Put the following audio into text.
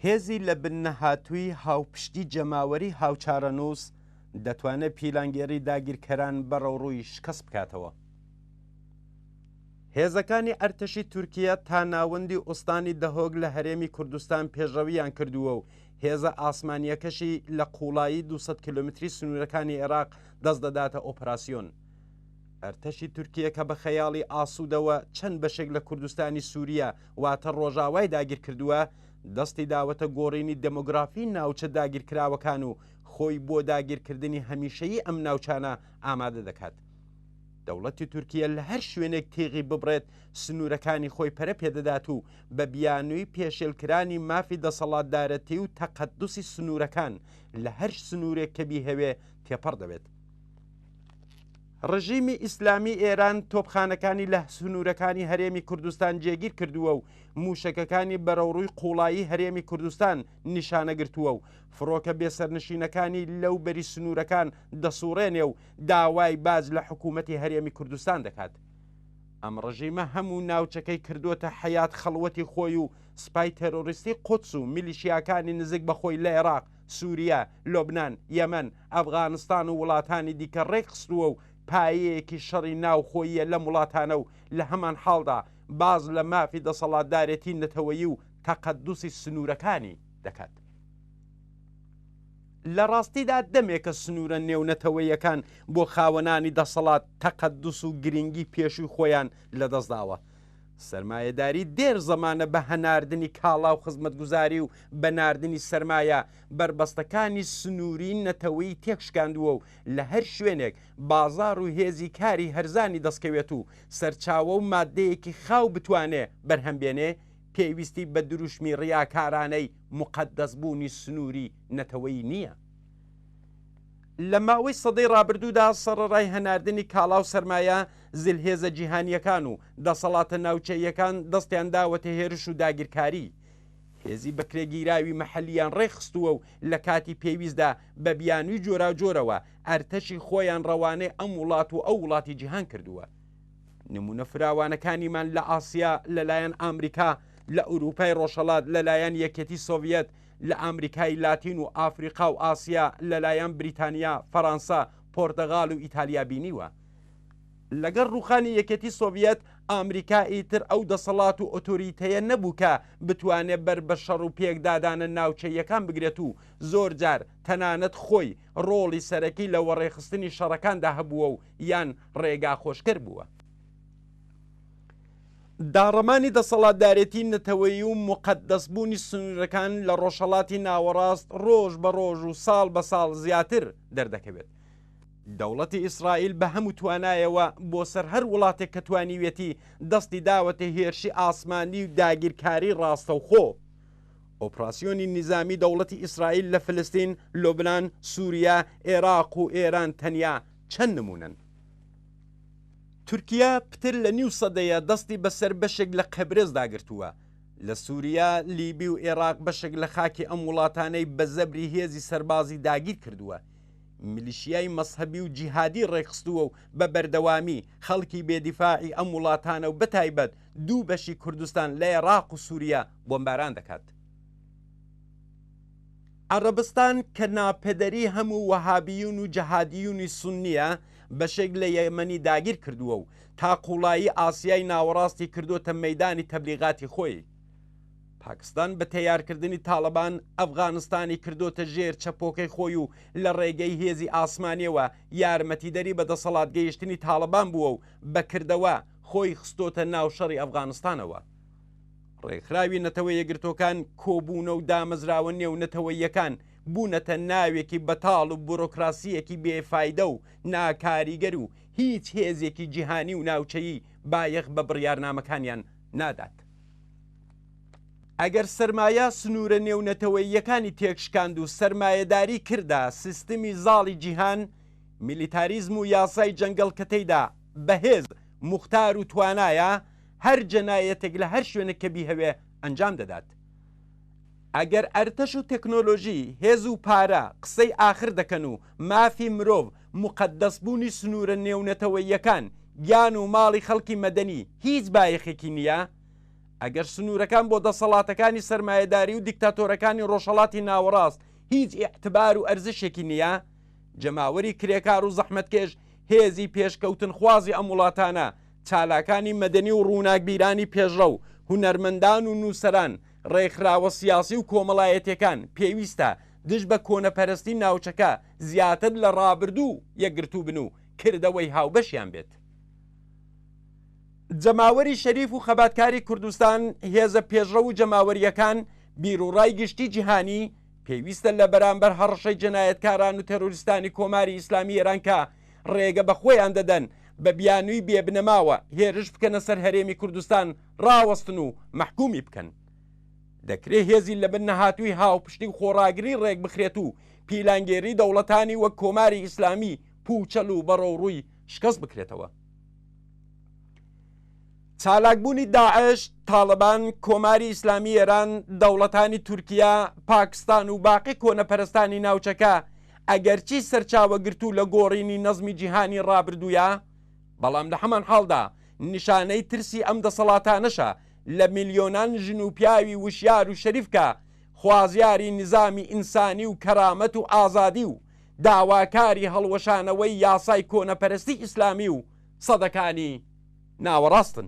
هێزی لە بنەهاتووی هاوپشتی جەماوەری هاوچارەنووس دەتوانێت پیلانگێری داگیرکەران بەڕەوڕووی شکست بکاتەوە. هێزەکانی ئەرتەشی تورکیا تا ناوەندی ئوستانی دەهۆگ لە هەرێمی کوردستان پێشڕەویان کردووە و هێزە ئاسمانیەکەشی لە قوڵایی 200 کیلومتری سنوورەکانی عێراق دەست دەداتە ئۆپراسیۆن. ئەرتەشی تورکیا کە بە خەیاڵی ئاسوودەوە چەند بەشێک لە کوردستانی سووریا واتە ڕۆژاوای داگیر کردووە، دەستی داوەتە گۆڕینی دەموگرافی ناوچە داگیرکراوەکان و خۆی بۆ داگیرکردنی هەمیشەیی ئەم ناوچانە ئامادە دەکات. دەوڵەتی تورکیا لە هەر شوێنێک تێغی ببڕێت سنوورەکانی خۆی پەرە پێدەدات و بە بیانووی پێشێلکرانی مافی دەسەڵاتدارەتی و تەقەدوسی سنوورەکان لە هەر سنوورێک کە بیهەوێ تێپەڕ دەبێت. ڕژیمی ئیسلامی ئێران تۆپخانەکانی لە سنوورەکانی هەرێمی کوردستان جێگیر کردووە و موشەکەکانی بەرەوڕووی قوڵایی هەرێمی کوردستان نیشانەگرتووە و فڕۆکە بێسەرنشینەکانی لەو بەری سنوورەکان دەسوڕێنێ و داوای باز لە حکوومەتی هەرێمی کوردستان دەکات. ئەم ڕژیمە هەموو ناوچەکەی کردوتە حەیات خەڵوەتی خۆی و سپای تەرۆریستی قودس و میلیشیاکانی نزیک بەخۆی لە عێراق، سووریا، لۆبنان، یەمەن، ئەفغانستان و وڵاتانی دیکە ڕێکخستووە و پایەیەکی شەڕی ناوخۆیە لە وڵاتانە و لە هەمان حاڵدا باز لە مافی دەسەڵاتدارەتی نەتەوەیی و تەقەدوسی سنوورەکانی دەکات. لە ڕاستیدا دەمێکە سنوورە نێونەتەوەیەکان بۆ خاوەنانی دەسەڵات تەقەدوس و گرنگی پێشووی خۆیان لەدەستداوە. سەرمایەداری دێر زەمانە بە هەناردنی کاڵا و خزمەتگوزاری و بەناردنی سەرمایە بربەستەکانی سنووری نەتەوەی تێکشکاندووە و لە هەر شوێنێک بازار و هێزی کاری هەرزانی دەستکەوێت و سەرچاوە و مادەیەکی خاو بتوانێ بەرهەمبێنێ، پێویستی بە دروشمی ڕیاکارانەی مقەدەسبوونی سنووری نەتەوەی نییە. لە ماوەی سەدەی ڕابردوودا سەرڕای هەناردنی کاڵا و سەرمایە زلهێزە جیهانیەکان و دەسەڵاتە ناوچەیەکان دەستیان داوەتە هێرش و داگیرکاری. هێزی بەکرێگیراوی مەحەلیان ڕێخستووە و لە کاتی پێویستدا بە بیانووی جۆرا جۆرەوە ئەرتەشی خۆیان ڕەوانەی ئەم وڵات و ئەو وڵاتی جیهان کردووە. نمونە فراوانەکانیمان لە ئاسیا لەلایەن ئامریکا، لە ئوروپای ڕۆژهەڵات لەلایەن یەکێتی سۆڤیەت، لە ئامریکای لاتین و ئافریقا و ئاسیا لەلایەن بریتانیا، فەڕەنسا، پۆرتەغاڵ و ئیتالیا بینیوە. لەگەڵ ڕوخانی یەکێتی سۆڤیەت ئامریکا ئیتر ئەو دەسەڵات و ئۆتۆریتەیە نەبوو کە بتوانێت بەر بە شەڕ و پێکدادانە ناوچەیەکان بگرێت و زۆر جار تەنانەت خۆی ڕۆڵی سەرەکی لە وەڕێخستنی شەڕەکاندا هەبووە و یان ڕێگا خۆشکرد بووە. داڕەمانی دەسەڵاتدارێتی نەتەوەیی و مقەدەسبوونی سنوورەکان لە ڕۆژهەڵاتی ناوەڕاست ڕۆژ بە ڕۆژ و ساڵ بە ساڵ زیاتر دەردەکەوێت. دەوڵەتی ئیسرائیل بە هەموو توانایەوە بۆ سەر هەر وڵاتێک کە توانیوێتی دەستی داوەتە هێرشی ئاسمانی و داگیرکاری ڕاستەوخۆ. ئۆپراسیۆنی نیزامی دەوڵەتی ئیسرائیل لە فلستین، لۆبنان، سووریا، عێراق و ئێران تەنیا چەند نمونەن. تورکیا پتر لە نیو سەدەیە دەستی بەسەر بەشێک لە قەبرێز داگرتووە. لە سووریا، لیبی و عێراق بەشێک لە خاکی ئەم وڵاتانەی بە زەبری هێزی سەربازی داگیر کردووە. میلیشیای مەسهەبی و جیهادی ڕێکخستووە و بە بەردەوامی خەڵکی بێدیفاعی ئەم وڵاتانە و بەتایبەت دوو بەشی کوردستان لە عێراق و سووریا بۆمباران دەکات. عەرەبستان کە ناپەدەری هەموو وەهابیون و جەهادیونی سونیە بەشێک لە یەمەنی داگیر کردووە و تا قوڵایی ئاسیای ناوەڕاستی کردوتە مەیدانی تەبلیغاتی خۆی. پاکستان بە تەیارکردنی تاڵەبان ئەفغانستانی کردوتە ژێر چەپۆکەی خۆی و لە ڕێگەی هێزی ئاسمانیەوە یارمەتیدەری بە دەسەڵات گەیشتنی تاڵەبان بووە و بەکردەوە خۆی خستۆتە ناو شەڕی ئەفغانستانەوە. ڕێکخراوی نەتەوەی یەکگرتوەکان کۆبوونە و دامەزراوە نێو نەتەوەیەکان بوونەتە ناوێکی بەتاڵ و بۆرۆکراسیەکی بێفایدە و ناکاریگەر و هیچ هێزێکی جیهانی و ناوچەیی بایەخ بە بڕیارنامەکانیان نادات. ئەگەر سەرمایە سنوورە نێونەتەوەییەکانی تێکشکاند و سەرمایەداری کردا سیستمی زاڵی جیهان، میلیتاریزم و یاسای جەنگەڵکەتەیدا بەهێز موختار و توانایە هەر جەنایەتێک لە هەر شوێنێک کە بیهەوێ ئەنجام دەدات. ئەگەر ئەرتەش و تەکنۆلۆژی، هێز و پارە قسەی ئاخر دەکەن و مافی مرۆڤ مقەدەسبوونی سنوورە نێونەتەوەییەکان گیان و ماڵی خەڵکی مەدەنی هیچ بایەخێکی نییە، ئەگەر سنوورەکان بۆ دەسەڵاتەکانی سەرمایەداری و دیکتاتۆرەکانی ڕۆژهەڵاتی ناوەڕاست هیچ ئیعتبار و ئەرزشێکی نییە، جەماوەری کرێکار و زەحمەتکێش هێزی پێشکەوتن خوازی ئەم وڵاتانە، چالاکانی مەدەنی و ڕووناکبیرانی پێشڕە و هونەرمەندان و نووسەران، ڕێکخراوە سیاسی و کۆمەڵایەتیەکان پێویستە دژ بە کۆنەپەرستی ناوچەکە زیاتر لە ڕابردوو یەکگرتوو بن و کردەوەی هاوبەشیان بێت. جەماوەری شەریف و خەباتکاری کوردستان هێزە پێشڕە و جەماوەریەکان بیرروڕای گشتی جیهانی پێویستە لە بەرامبەر هەڕەشەی جەنایەتکاران و تەرۆریستانی کۆماری ئیسلامی ئێران کە ڕێگە بە خۆیان دەدەن بە بیانووی بێبنەماوە هێرش بکەنە سەر هەرێمی کوردستان ڕاوەستن و مەحکومی بکەن. دەکرێت هێزی لە بن نەهاتووی هاوپشتی و خۆڕاگری ڕێک بخرێت و پیلانگێری دەوڵەتانی وەک کۆماری ئیسلامی پوچەل و بەڕەوڕووی شکست بکرێتەوە. چالاکبوونی داعش، تاڵبان، کۆماری ئیسلامی ئێران، دەوڵەتانی تورکیا، پاکستان و باقی کۆنەپەرستانی ناوچەکە ئەگەرچی سەرچاوەگرتو لە گۆڕینی نەزمی جیهانی ڕابردوویە، بەڵام لە هەمان حاڵدا نیشانەی ترسی ئەم دەسەڵاتانەشە لە میلیۆنان ژن و پیاوی وشیار و شەریفکە خوازیاری نظامی ئینسانی و کەرامەت و ئازادی و داواکاری هەڵوەشانەوەی یاسای کۆنەپەرستی ئیسلامی و سەدەکانی ناوەڕاستن.